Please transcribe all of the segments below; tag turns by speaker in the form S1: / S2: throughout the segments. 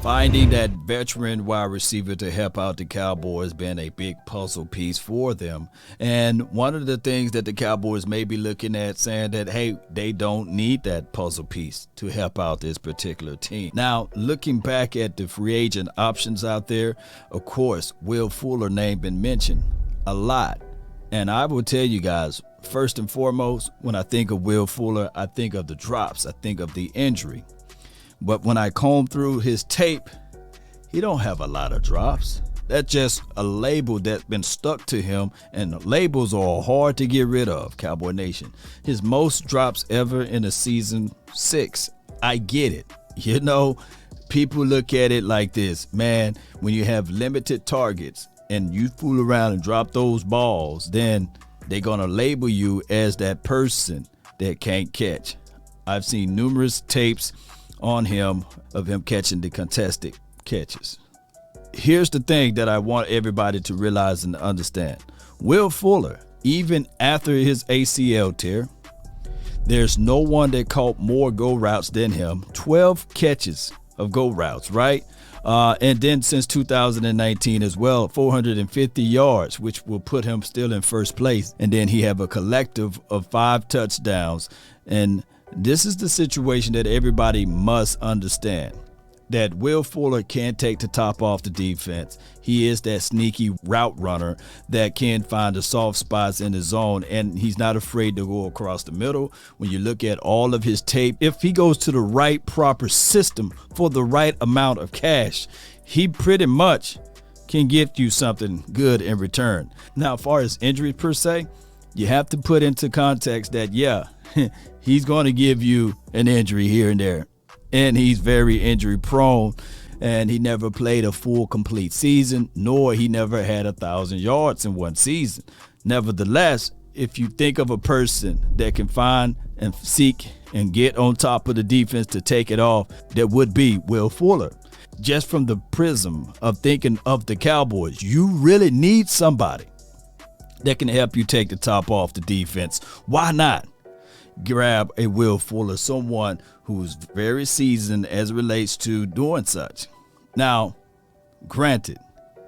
S1: Finding that veteran wide receiver to help out the Cowboys been a big puzzle piece for them. And one of the things that the Cowboys may be looking at saying that, hey, they don't need that puzzle piece to help out this particular team. Now, looking back at the free agent options out there, of course, Will Fuller name been mentioned a lot. And I will tell you guys, first and foremost, when I think of Will Fuller, I think of the drops. I think of the injury. But when I comb through his tape, he don't have a lot of drops. That's just a label that's been stuck to him, and labels are hard to get rid of, Cowboy Nation. His most drops ever in a season 6. I get it. You know, people look at it like this. Man, when you have limited targets and you fool around and drop those balls, then they're going to label you as that person that can't catch. I've seen numerous tapes on him of him catching the contested catches. Here's the thing that I want everybody to realize and understand. Will Fuller, even after his ACL tear, there's no one that caught more go routes than him. 12 catches of go routes, right? And then since 2019 as well, 450 yards, which will put him still in first place. And then he have a collective of 5 touchdowns. And this is the situation that everybody must understand, that Will Fuller can take the top off the defense. He is that sneaky route runner that can find the soft spots in the zone, and he's not afraid to go across the middle. When you look at all of his tape, if he goes to the right proper system for the right amount of cash, he pretty much can gift you something good in return. Now, as far as injury per se, you have to put into context that, yeah, he's going to give you an injury here and there. And he's very injury prone, and he never played a full complete season, nor he never had 1,000 yards in one season. Nevertheless, if you think of a person that can find and seek and get on top of the defense to take it off, that would be Will Fuller. Just from the prism of thinking of the Cowboys, you really need somebody that can help you take the top off the defense. Why not grab a Will Fuller, someone who's very seasoned as it relates to doing such? Now, granted,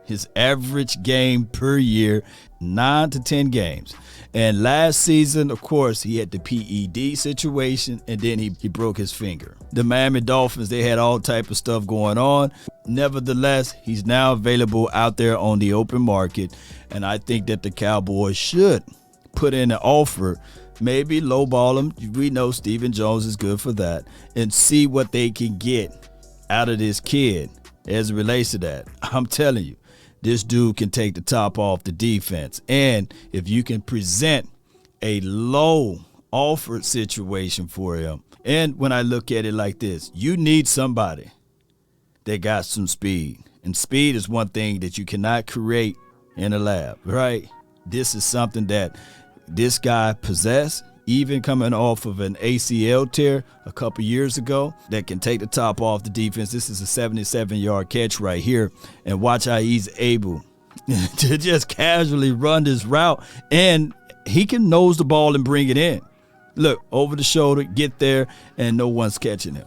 S1: his average game per year, 9 to 10 games. And last season, of course, he had the PED situation, and then he broke his finger. The Miami Dolphins, they had all type of stuff going on. Nevertheless, he's now available out there on the open market, and I think that the Cowboys should put in an offer, maybe lowball him. We know Stephen Jones is good for that, and see what they can get out of this kid as it relates to that. I'm telling you, this dude can take the top off the defense. And if you can present a low offer situation for him, and when I look at it like this, you need somebody that got some speed. And speed is one thing that you cannot create in a lab, right? This is something that this guy possessed, even coming off of an ACL tear a couple years ago, that can take the top off the defense. This is a 77-yard catch right here. And watch how he's able to just casually run this route. And he can nose the ball and bring it in. Look, over the shoulder, get there, and no one's catching him.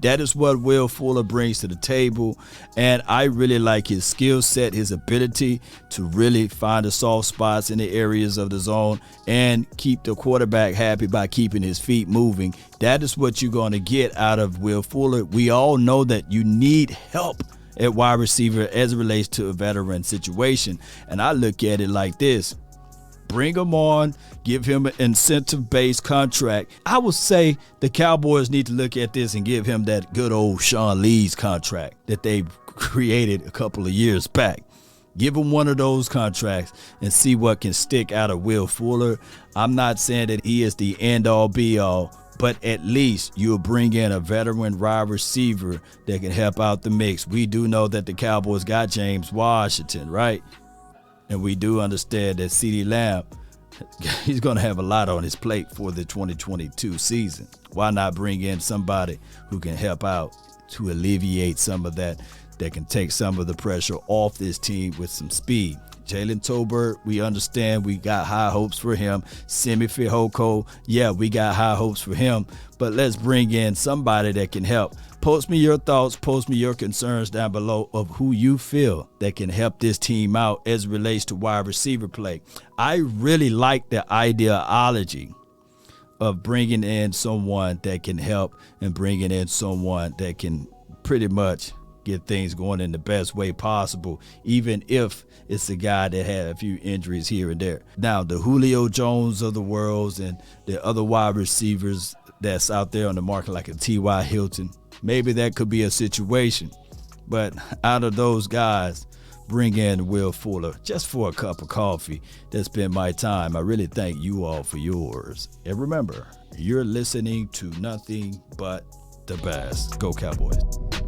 S1: That is what Will Fuller brings to the table, and I really like his skill set, his ability to really find the soft spots in the areas of the zone and keep the quarterback happy by keeping his feet moving. That is what you're going to get out of Will Fuller. We all know that you need help at wide receiver as it relates to a veteran situation, and I look at it like this. Bring him on, give him an incentive-based contract. I would say the Cowboys need to look at this and give him that good old Sean Lee's contract that they created a couple of years back. Give him one of those contracts and see what can stick out of Will Fuller. I'm not saying that he is the end-all, be-all, but at least you'll bring in a veteran wide receiver that can help out the mix. We do know that the Cowboys got James Washington, right? And we do understand that CeeDee Lamb, he's going to have a lot on his plate for the 2022 season. Why not bring in somebody who can help out to alleviate some of that can take some of the pressure off this team with some speed? Jalen Tolbert, we understand we got high hopes for him. Simi Fehoko, yeah, we got high hopes for him. But let's bring in somebody that can help Post me your thoughts, post me your concerns down below of who you feel that can help this team out as it relates to wide receiver play. I really like the ideology of bringing in someone that can help and bringing in someone that can pretty much get things going in the best way possible, even if it's a guy that had a few injuries here and there. Now, the Julio Jones of the world and the other wide receivers that's out there on the market, like a T.Y. Hilton, maybe that could be a situation. But out of those guys, bring in Will Fuller just for a cup of coffee. That's been my time. I really thank you all for yours. And remember, you're listening to nothing but the best. Go Cowboys.